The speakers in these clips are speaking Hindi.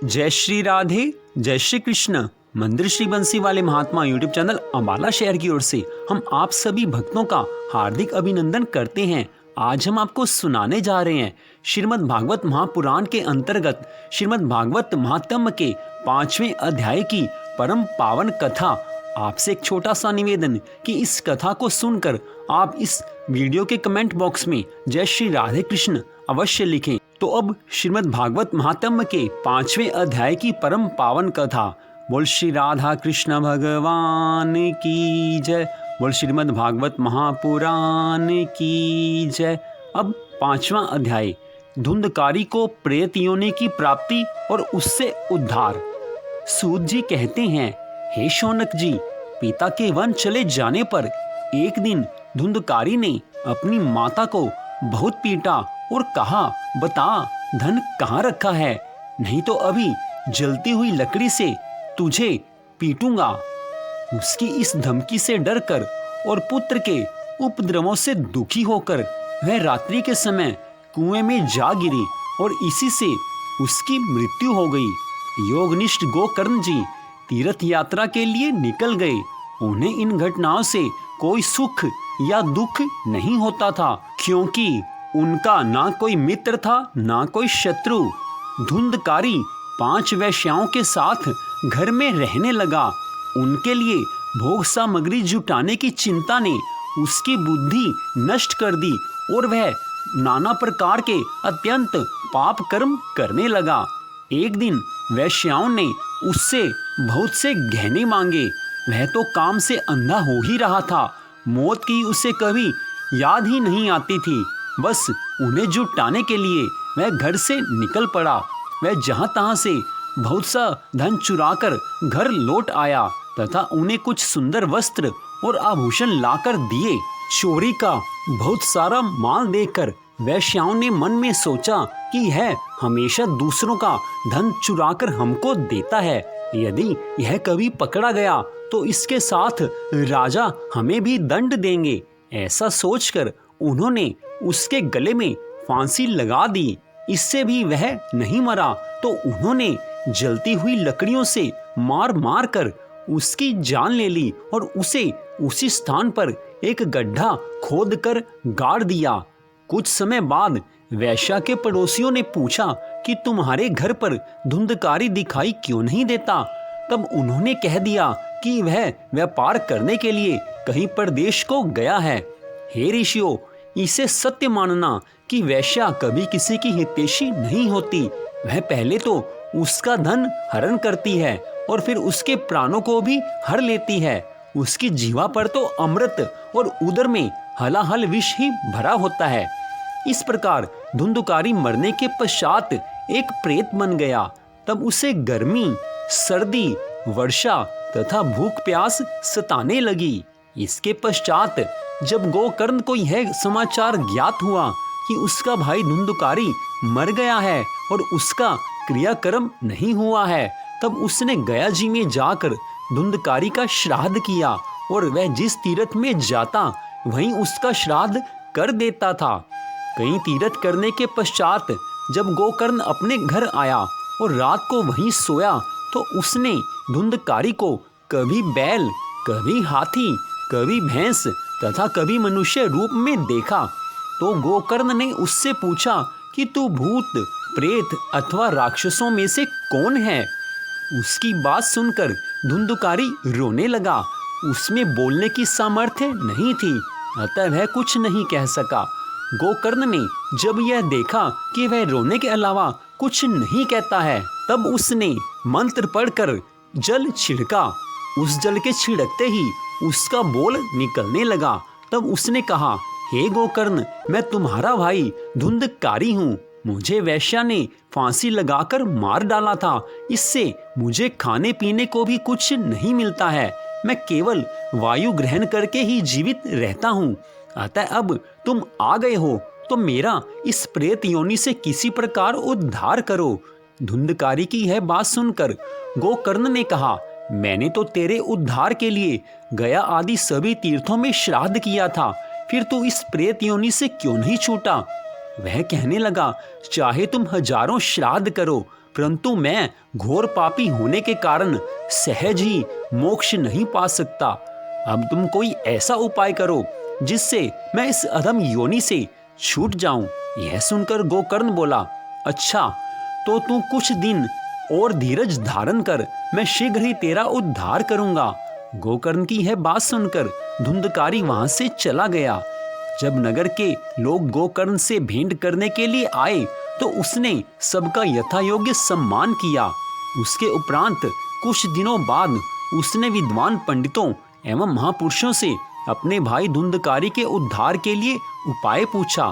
जय श्री राधे, जय श्री कृष्ण। मंदिर श्री बंसी वाले महात्मा यूट्यूब चैनल अम्बाला शहर की ओर से हम आप सभी भक्तों का हार्दिक अभिनंदन करते हैं। आज हम आपको सुनाने जा रहे हैं श्रीमद् भागवत महापुराण के अंतर्गत श्रीमद् भागवत महात्म्य के 5वें अध्याय की परम पावन कथा। आपसे एक छोटा सा निवेदन कि इस कथा को सुनकर आप इस वीडियो के कमेंट बॉक्स में जय श्री राधे कृष्ण अवश्य लिखें। तो अब श्रीमद् भागवत महात्म्य के 5वें अध्याय की परम पावन कथा। बोल श्री राधा कृष्ण भगवान की जय। बोल श्रीमद् भागवत महापुराण की जय। अब 5वां अध्याय, धुंधकारी को प्रेत योनि की प्राप्ति और उससे उद्धार। सूत जी कहते हैं, हे शौनक जी, पिता के वन चले जाने पर एक दिन धुंधकारी ने अपनी माता को बहुत पीटा और कहा, बता धन कहाँ रखा है, नहीं तो अभी जलती हुई लकड़ी से तुझे पीटूंगा। उसकी इस धमकी से डरकर और पुत्र के उपद्रवों से दुखी होकर वह रात्रि के समय कुएं में जा गिरी और इसी से उसकी मृत्यु हो गई। योगनिष्ठ गोकर्ण जी तीर्थ यात्रा के लिए निकल गए। उन्हें इन घटनाओं से कोई सुख या दुख नहीं होता था, क्योंकि उनका ना कोई मित्र था ना कोई शत्रु। धुंधकारी 5 वेश्याओं के साथ घर में रहने लगा। उनके लिए भोग सामग्री जुटाने की चिंता ने उसकी बुद्धि नष्ट कर दी और वह नाना प्रकार के अत्यंत पाप कर्म करने लगा। एक दिन वेश्याओं ने उससे बहुत से गहने मांगे। वह तो काम से अंधा हो ही रहा था। मौत की उसे कभी याद ही नहीं आती थी। बस उन्हें जुटाने के लिए वह घर से निकल पड़ा। वह जहाँ तहाँ से बहुत सा धन चुराकर घर लौट आया तथा उन्हें कुछ सुंदर वस्त्र और आभूषण लाकर दिए। चोरी का बहुत सारा माल देकर वेश्याओं ने मन में सोचा कि यह हमेशा दूसरों का धन चुराकर हमको देता है। यदि यह कभी पकड़ा गया तो इसके साथ राजा हमें भी दंड देंगे। ऐसा सोचकर उन्होंने उसके गले में फांसी लगा दी। इससे भी वह नहीं मरा तो उन्होंने जलती हुई लकड़ियों से मार मार कर उसकी जान ले ली और उसे उसी स्थान पर एक गड्ढा खोदकर गाड़ दिया। कुछ समय बाद वैश्या के पड़ोसियों ने पूछा कि तुम्हारे घर पर धुंधकारी दिखाई क्यों नहीं देता। तब उन्होंने कह दिया कि वह व्यापार करने के लिए कहीं परदेश को गया है। हे ऋषियों, इसे सत्य मानना कि वैश्या कभी किसी की हितैषी नहीं होती। वह पहले तो उसका धन हरण करती है और फिर उसके प्राणों को भी हर लेती है। उसकी जीवा पर तो अमृत और उदर में हलाहल विष ही भरा होता है। इस प्रकार धुंधकारी मरने के पश्चात एक प्रेत बन गया। तब उसे गर्मी, सर्दी, वर्षा तथा भूख प्यास सताने लगी। इसके पश्चात जब गोकर्ण को यह समाचार ज्ञात हुआ कि उसका भाई धुंधकारी मर गया है और उसका क्रियाकर्म नहीं हुआ है, तब उसने गया जी में जाकर धुंधकारी का श्राद्ध किया और वह जिस तीर्थ में जाता वहीं उसका श्राद्ध कर देता था। कई तीर्थ करने के पश्चात जब गोकर्ण अपने घर आया और रात को वहीं सोया तो उसने धुंधकारी को कभी बैल, कभी हाथी, कभी भैंस तथा कभी मनुष्य रूप में देखा। तो गोकर्ण ने उससे पूछा कि तू भूत, प्रेत अथवा राक्षसों में से कौन है। उसकी बात सुनकर धुंधकारी रोने लगा। उसमें बोलने की सामर्थ्य नहीं थी, अतः वह कुछ नहीं कह सका। गोकर्ण ने जब यह देखा कि वह रोने के अलावा कुछ नहीं कहता है, तब उसने मंत्र पढ़कर जल छिड़का। उस जल के छिड़कते ही उसका बोल निकलने लगा। तब उसने कहा, हे गोकर्ण, मैं तुम्हारा भाई धुंधकारी हूँ। मुझे वैश्या ने फांसी लगाकर मार डाला था। इससे मुझे खाने पीने को भी कुछ नहीं मिलता है। मैं केवल वायु ग्रहण करके ही जीवित रहता हूँ। अतः अब तुम आ गए हो तो मेरा इस प्रेत योनि से किसी प्रकार उद्धार करो। धुंधकारी की यह बात सुनकर गोकर्ण ने कहा, मैंने तो तेरे उद्धार के लिए गया आदि सभी तीर्थों में श्राद्ध किया था, फिर तू इस प्रेत योनि से क्यों नहीं छूटा। वह कहने लगा, चाहे तुम हजारों श्राद्ध करो परंतु मैं घोर पापी होने के कारण सहज ही मोक्ष नहीं पा सकता। अब तुम कोई ऐसा उपाय करो जिससे मैं इस अधम योनि से छूट जाऊं। यह सुनकर गोकर्ण बोला, अच्छा तो तू कुछ दिन और धीरज धारण कर, मैं शीघ्र ही तेरा उद्धार करूंगा। गोकर्ण की यह बात सुनकर धुंधकारी वहां से चला गया। जब नगर के लोग गोकर्ण से भेंट करने के लिए आए तो उसने सबका यथायोग्य सम्मान किया। उसके उपरांत कुछ दिनों बाद उसने विद्वान पंडितों एवं महापुरुषों से अपने भाई धुंधकारी के उद्धार के लिए उपाय पूछा।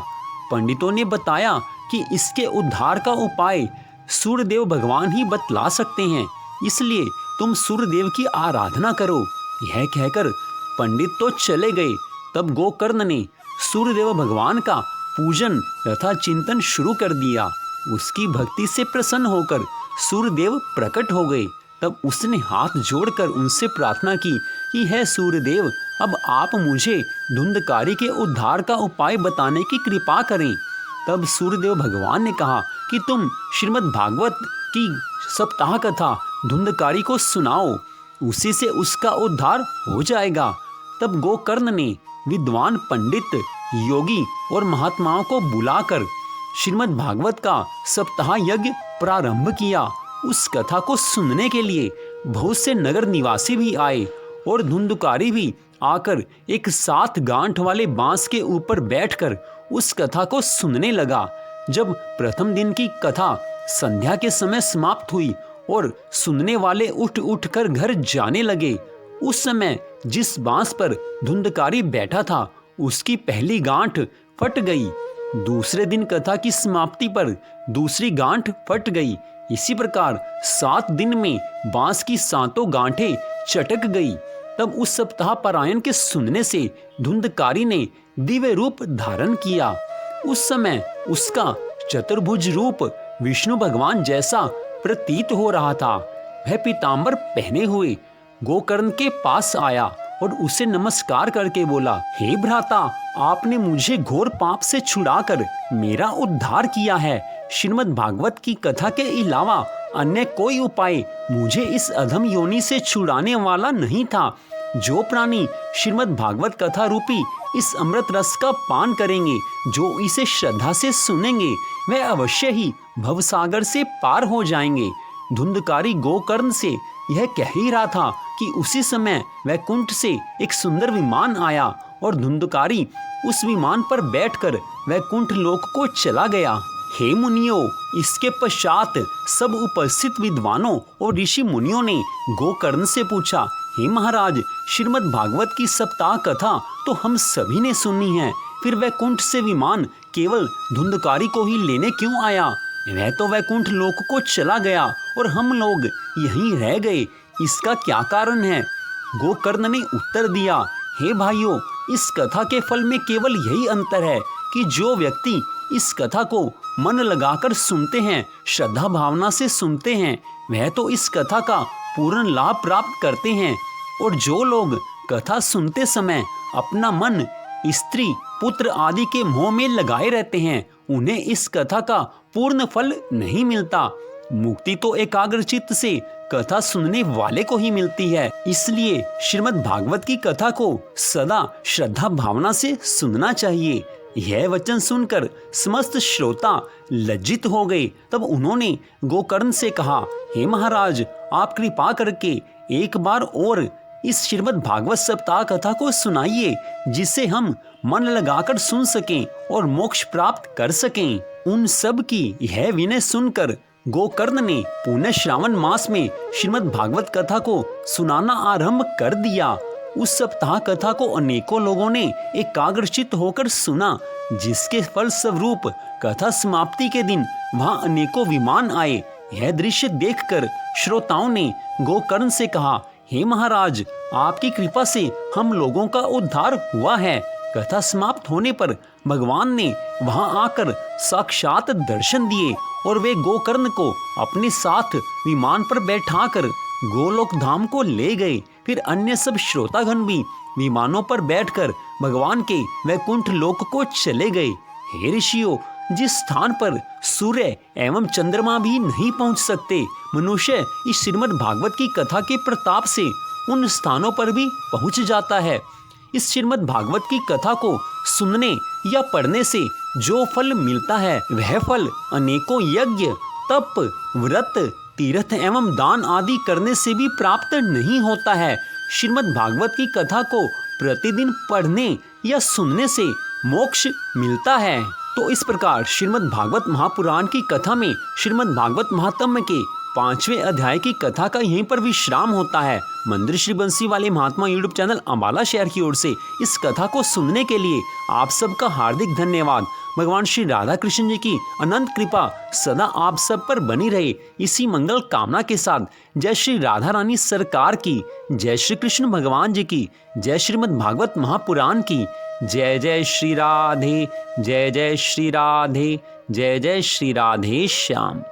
पंडितों ने बताया कि इसके उद्धार का उपाय सूर्यदेव भगवान ही बतला सकते हैं, इसलिए तुम सूर्यदेव की आराधना करो। यह कहकर पंडित तो चले गए। तब गोकर्ण ने सूर्यदेव भगवान का पूजन तथा चिंतन शुरू कर दिया। उसकी भक्ति से प्रसन्न होकर सूर्यदेव प्रकट हो गए। तब उसने हाथ जोड़कर उनसे प्रार्थना की कि हे सूर्यदेव, अब आप मुझे धुंधकारी के उद्धार का उपाय बताने की कृपा करें। तब सूर्यदेव भगवान ने कहा कि तुम श्रीमद् भागवत की सप्ताह कथा धुंधकारी को सुनाओ, उसी से उसका उद्धार हो जाएगा। तब गोकर्ण ने विद्वान पंडित, योगी और महात्माओं को बुलाकर श्रीमद् भागवत का सप्ताह यज्ञ प्रारंभ किया। उस कथा को सुनने के लिए बहुत से नगर निवासी भी आए और धुंधकारी भी आकर एक 7 गांठ वाले बांस के ऊपर बैठकर उस कथा को सुनने लगा। जब प्रथम दिन की कथा संध्या के समय समाप्त हुई और सुनने वाले उठ उठ कर घर जाने लगे, उस समय जिस बांस पर धुंधकारी बैठा था उसकी पहली गांठ फट गई। दूसरे दिन कथा की समाप्ति पर दूसरी गांठ फट गई। इसी प्रकार 7 दिन में बांस की 7 गांठें चटक गई। तब उस सप्ताह पारायण के सुनने से धुंधकारी ने दिव्य रूप धारण किया। उस समय उसका चतुर्भुज रूप विष्णु भगवान जैसा प्रतीत हो रहा था। वह पीतांबर पहने हुए गोकर्ण के पास आया और उसे नमस्कार करके बोला, हे भ्राता, आपने मुझे घोर पाप से छुड़ाकर मेरा उद्धार किया है। श्रीमद् भागवत की कथा के अलावा अन्य कोई उपाय मुझे इस अधम योनि से छुड़ाने वाला नहीं था। जो प्राणी श्रीमद् भागवत कथा रूपी इस अमृत रस का पान करेंगे, जो इसे श्रद्धा से सुनेंगे, वह अवश्य ही भवसागर से पार हो जाएंगे। धुंधकारी गोकर्ण से यह कह ही रहा था कि उसी समय वैकुंठ से एक सुंदर विमान आया और धुंधकारी उस विमान पर बैठकर वैकुंठ लोक को चला गया। हे मुनियों, इसके पश्चात सब उपस्थित विद्वानों और ऋषि मुनियों ने गोकर्ण से पूछा, हे महाराज, श्रीमद् भागवत की सप्ताह कथा तो हम सभी ने सुनी है, फिर वैकुंठ से विमान केवल धुंधकारी को ही लेने क्यों आया? वह तो वैकुंठ लोक को चला गया और हम लोग यहीं रह गए, इसका क्या कारण है? गोकर्ण ने उत्तर दिया, हे भाइयों, इस कथा के फल में केवल यही अंतर है कि जो व्यक्ति इस कथा को मन लगाकर सुनते हैं, श्रद्धा भावना से सुनते हैं, वह तो इस कथा का पूर्ण लाभ प्राप्त करते हैं, और जो लोग कथा सुनते समय अपना मन स्त्री पुत्र आदि के मोह में लगाए रहते हैं, उन्हें इस कथा का पूर्ण फल नहीं मिलता। मुक्ति तो एकाग्र चित्त से कथा सुनने वाले को ही मिलती है। इसलिए श्रीमद् भागवत की कथा को सदा श्रद्धा भावना से सुनना चाहिए। यह वचन सुनकर समस्त श्रोता लज्जित हो गए। तब उन्होंने गोकर्ण से कहा, हे महाराज, आप कृपा करके एक बार और इस श्रीमद् भागवत सप्ताह कथा को सुनाइए, जिसे हम मन लगाकर सुन सकें और मोक्ष प्राप्त कर सकें। उन सब की यह विनय सुनकर गोकर्ण ने पुण्य श्रावण मास में श्रीमद् भागवत कथा को सुनाना आरंभ कर दिया। उस सप्ताह कथा को अनेकों लोगों ने एकाग्रचित्त होकर सुना, जिसके फल स्वरूप कथा समाप्ति के दिन वहां अनेकों विमान आए। यह दृश्य देखकर श्रोताओं ने गोकर्ण से कहा, हे महाराज, आपकी कृपा से हम लोगों का उद्धार हुआ है। कथा समाप्त होने पर भगवान ने वहां आकर साक्षात दर्शन दिए और वे गोकर्ण को अपने साथ विमान पर बैठाकर गोलोक धाम को ले गए। फिर अन्य सब श्रोतागण भी विमानों पर बैठकर भगवान के वैकुंठ लोक को चले गए। हे ऋषियों, जिस स्थान पर सूर्य एवं चंद्रमा भी नहीं पहुंच सकते, मनुष्य इस श्रीमद् भागवत की कथा के प्रताप से उन स्थानों पर भी पहुंच जाता है। इस श्रीमद् भागवत की कथा को सुनने या पढ़ने से जो फल मिलता है वह फल अनेकों यज्ञ, तप, व्रत, तीर्थ एवं दान आदि करने से भी प्राप्त नहीं होता है। श्रीमद् भागवत की कथा को प्रतिदिन पढ़ने या सुनने से मोक्ष मिलता है। तो इस प्रकार श्रीमद् भागवत महापुराण की कथा में श्रीमद् भागवत महात्म्य के 5वें अध्याय की कथा का यहीं पर विश्राम होता है। मंदिर श्री बंसी वाले महात्मा यूट्यूब चैनल अम्बाला शहर की ओर से इस कथा को सुनने के लिए आप सबका हार्दिक धन्यवाद। भगवान श्री राधा कृष्ण जी की अनंत कृपा सदा आप सब पर बनी रहे, इसी मंगल कामना के साथ जय श्री राधा रानी सरकार की, जय श्री कृष्ण भगवान जी की, जय श्रीमद् भागवत महापुराण की, जय जय श्री राधे, जय जय श्री राधे, जय जय श्री राधे श्याम।